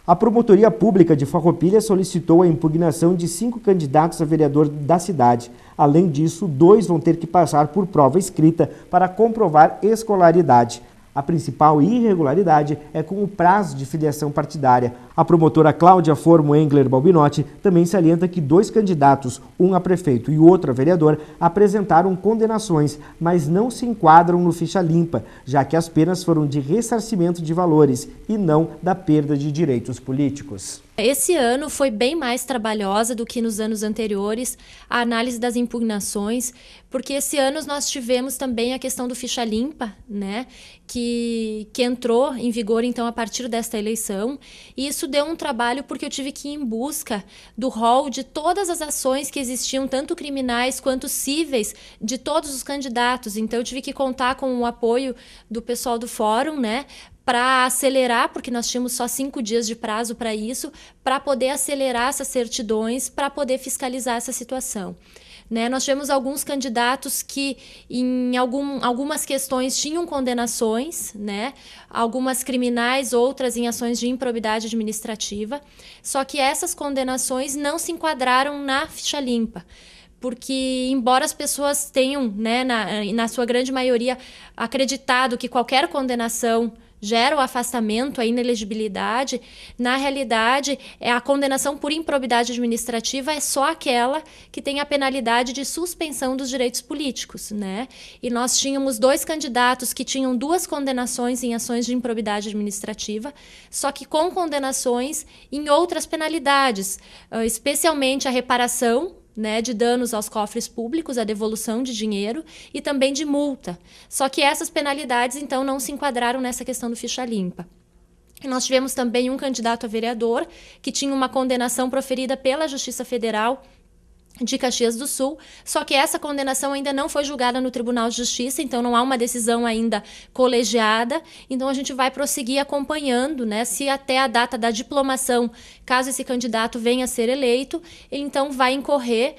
A Promotoria Pública de Farroupilha solicitou a impugnação de 5 candidatos a vereador da cidade. Além disso, 2 vão ter que passar por prova escrita para comprovar escolaridade. A principal irregularidade é com o prazo de filiação partidária. A promotora Cláudia Formo Engler Balbinotti também salienta que 2 candidatos, um a prefeito e o outro a vereador, apresentaram condenações, mas não se enquadram no ficha limpa, já que as penas foram de ressarcimento de valores e não da perda de direitos políticos. Esse ano foi bem mais trabalhosa do que nos anos anteriores a análise das impugnações, porque esse ano nós tivemos também a questão do ficha limpa, né, que entrou em vigor então a partir desta eleição, e isso deu um trabalho porque eu tive que ir em busca do rol de todas as ações que existiam, tanto criminais quanto cíveis, de todos os candidatos. Então eu tive que contar com o apoio do pessoal do fórum, né, para acelerar, porque nós tínhamos só 5 dias de prazo para isso, para poder acelerar essas certidões, para poder fiscalizar essa situação. Né? Nós tivemos alguns candidatos que em algumas questões tinham condenações, né? Algumas criminais, outras em ações de improbidade administrativa, só que essas condenações não se enquadraram na ficha limpa. Porque, embora as pessoas tenham, né, na sua grande maioria, acreditado que qualquer condenação gera o afastamento, a inelegibilidade, na realidade, a condenação por improbidade administrativa é só aquela que tem a penalidade de suspensão dos direitos políticos, né? E nós tínhamos 2 candidatos que tinham 2 condenações em ações de improbidade administrativa, só que com condenações em outras penalidades, especialmente a reparação, né, de danos aos cofres públicos, a devolução de dinheiro e também de multa. Só que essas penalidades, então, não se enquadraram nessa questão do ficha limpa. E nós tivemos também um candidato a vereador que tinha uma condenação proferida pela Justiça Federal de Caxias do Sul, só que essa condenação ainda não foi julgada no Tribunal de Justiça, então não há uma decisão ainda colegiada, então a gente vai prosseguir acompanhando, né, se até a data da diplomação, caso esse candidato venha a ser eleito, ele então vai incorrer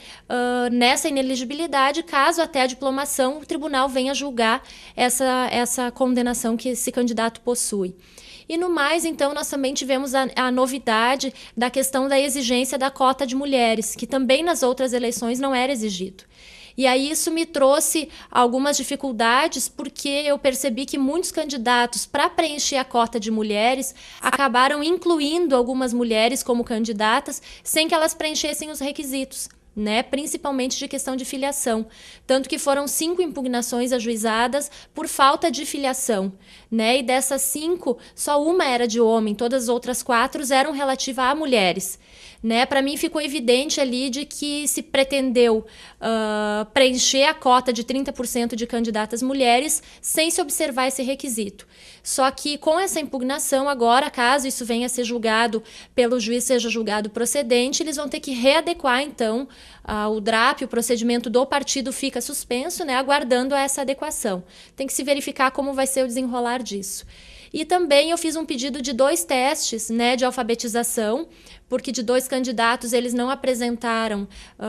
nessa inelegibilidade, caso até a diplomação o tribunal venha julgar essa condenação que esse candidato possui. E no mais, então, nós também tivemos a novidade da questão da exigência da cota de mulheres, que também nas outras eleições não era exigido. E aí isso me trouxe algumas dificuldades, porque eu percebi que muitos candidatos, para preencher a cota de mulheres, acabaram incluindo algumas mulheres como candidatas, sem que elas preenchessem os requisitos, né, principalmente de questão de filiação. Tanto que foram 5 impugnações ajuizadas por falta de filiação, né, e dessas 5, só uma era de homem, todas as outras 4 eram relativas a mulheres. Né, para mim ficou evidente ali de que se pretendeu preencher a cota de 30% de candidatas mulheres sem se observar esse requisito. Só que com essa impugnação agora, caso isso venha a ser julgado pelo juiz, seja julgado procedente, eles vão ter que readequar então o DRAP, o procedimento do partido fica suspenso, né, aguardando essa adequação. Tem que se verificar como vai ser o desenrolar disso. E também eu fiz um pedido de 2 testes, né, de alfabetização, porque de 2 candidatos eles não apresentaram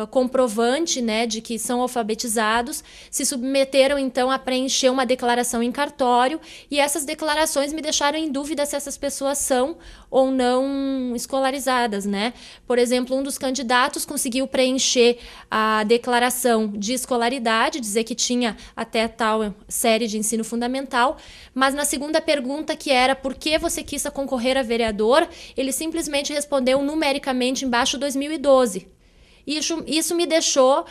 comprovante, né, de que são alfabetizados, se submeteram então a preencher uma declaração em cartório, e essas declarações me deixaram em dúvida se essas pessoas são ou não escolarizadas, né? Por exemplo, um dos candidatos conseguiu preencher a declaração de escolaridade, dizer que tinha até tal série de ensino fundamental, mas na segunda pergunta, que era por que você quis concorrer a vereador, ele simplesmente respondeu numericamente embaixo 2012. Isso me deixou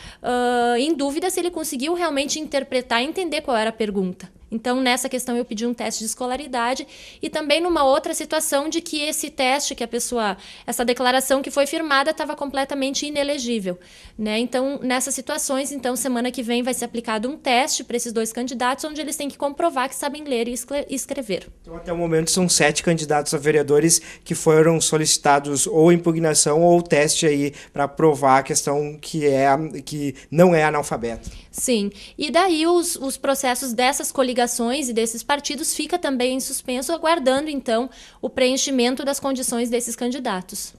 em dúvida se ele conseguiu realmente interpretar e entender qual era a pergunta. Então, nessa questão, eu pedi um teste de escolaridade e também numa outra situação de que esse teste que a pessoa, essa declaração que foi firmada estava completamente inelegível, né? Então, nessas situações, então, semana que vem vai ser aplicado um teste para esses 2 candidatos, onde eles têm que comprovar que sabem ler e escrever. Então, até o momento, são 7 candidatos a vereadores que foram solicitados ou impugnação ou teste aí para provar a questão que não é analfabeto. Sim, e daí os processos dessas coligações e desses partidos fica também em suspenso, aguardando então o preenchimento das condições desses candidatos.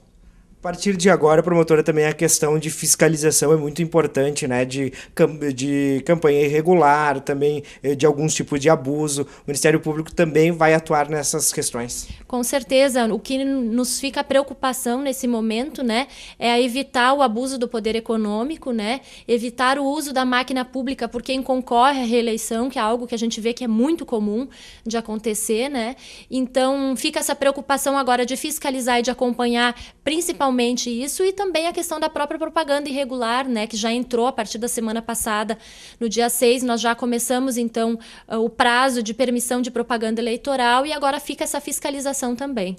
A partir de agora, promotora, também a questão de fiscalização é muito importante, né? De campanha irregular, também de alguns tipos de abuso. O Ministério Público também vai atuar nessas questões. Com certeza, o que nos fica preocupação nesse momento, né, é evitar o abuso do poder econômico, né, evitar o uso da máquina pública por quem concorre à reeleição, que é algo que a gente vê que é muito comum de acontecer, né? Então, fica essa preocupação agora de fiscalizar e de acompanhar principalmente isso, e também a questão da própria propaganda irregular, né, que já entrou a partir da semana passada. No dia 6, nós já começamos, então, o prazo de permissão de propaganda eleitoral, e agora fica essa fiscalização também.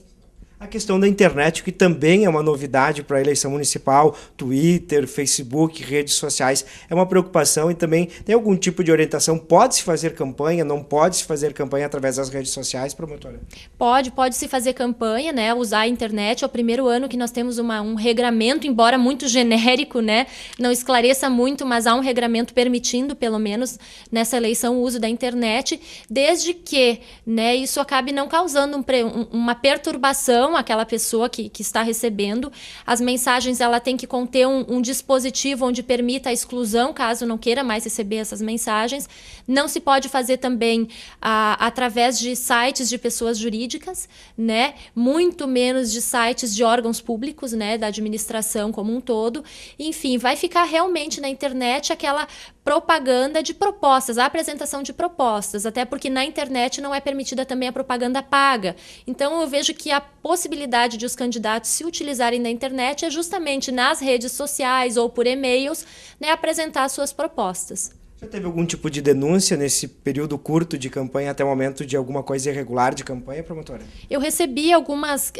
A questão da internet, que também é uma novidade para a eleição municipal, Twitter, Facebook, redes sociais, é uma preocupação, e também tem algum tipo de orientação? Pode-se fazer campanha, não pode-se fazer campanha através das redes sociais, promotora? Pode-se fazer campanha, né, usar a internet. É o primeiro ano que nós temos um regramento, embora muito genérico, né, não esclareça muito, mas há um regramento permitindo, pelo menos nessa eleição, o uso da internet, desde que, né, isso acabe não causando uma perturbação aquela pessoa que está recebendo. As mensagens, ela tem que conter um dispositivo onde permita a exclusão, caso não queira mais receber essas mensagens. Não se pode fazer também através de sites de pessoas jurídicas, né? Muito menos de sites de órgãos públicos, né? Da administração como um todo. Enfim, vai ficar realmente na internet aquela propaganda de propostas, a apresentação de propostas, até porque na internet não é permitida também a propaganda paga. Então, eu vejo que a possibilidade de os candidatos se utilizarem da internet é justamente nas redes sociais ou por e-mails, né, apresentar suas propostas. Já teve algum tipo de denúncia nesse período curto de campanha até o momento de alguma coisa irregular de campanha, promotora? Eu recebi algumas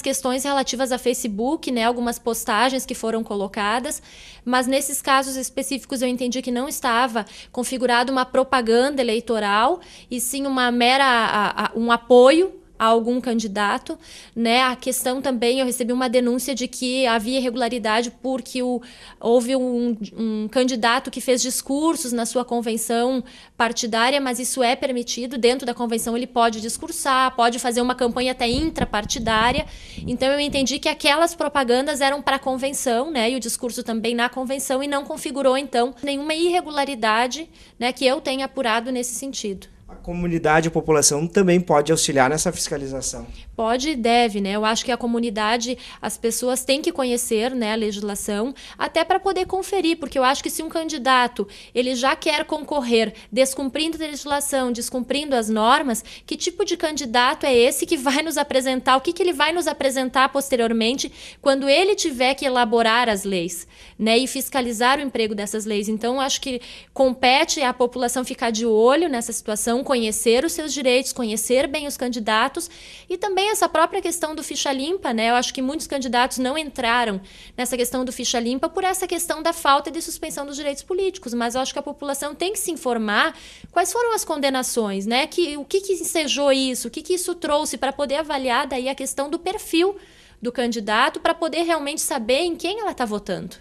questões relativas a Facebook, né, algumas postagens que foram colocadas, mas nesses casos específicos eu entendi que não estava configurado uma propaganda eleitoral, e sim uma um apoio a algum candidato, né? A questão também, eu recebi uma denúncia de que havia irregularidade porque houve um candidato que fez discursos na sua convenção partidária, mas isso é permitido. Dentro da convenção ele pode discursar, pode fazer uma campanha até intrapartidária. Então eu entendi que aquelas propagandas eram para a convenção, né? E o discurso também na convenção, e não configurou, então, nenhuma irregularidade, né, que eu tenha apurado nesse sentido. A comunidade, a população também pode auxiliar nessa fiscalização? Pode e deve, né? Eu acho que a comunidade, as pessoas têm que conhecer, né, a legislação, até para poder conferir, porque eu acho que se um candidato ele já quer concorrer descumprindo a legislação, descumprindo as normas, que tipo de candidato é esse que vai nos apresentar, o que ele vai nos apresentar posteriormente quando ele tiver que elaborar as leis, né, e fiscalizar o emprego dessas leis. Então, eu acho que compete à população ficar de olho nessa situação, conhecer os seus direitos, conhecer bem os candidatos, e também essa própria questão do ficha limpa, né? Eu acho que muitos candidatos não entraram nessa questão do ficha limpa por essa questão da falta de suspensão dos direitos políticos, mas eu acho que a população tem que se informar quais foram as condenações, né? O que ensejou isso, o que isso trouxe, para poder avaliar daí a questão do perfil do candidato, para poder realmente saber em quem ela está votando.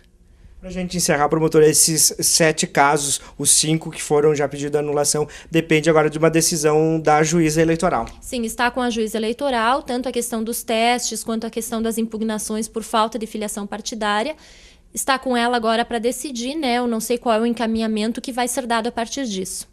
Para a gente encerrar, promotora, esses 7 casos, os 5 que foram já pedido anulação, depende agora de uma decisão da juíza eleitoral. Sim, está com a juíza eleitoral, tanto a questão dos testes quanto a questão das impugnações por falta de filiação partidária. Está com ela agora para decidir, né? Eu não sei qual é o encaminhamento que vai ser dado a partir disso.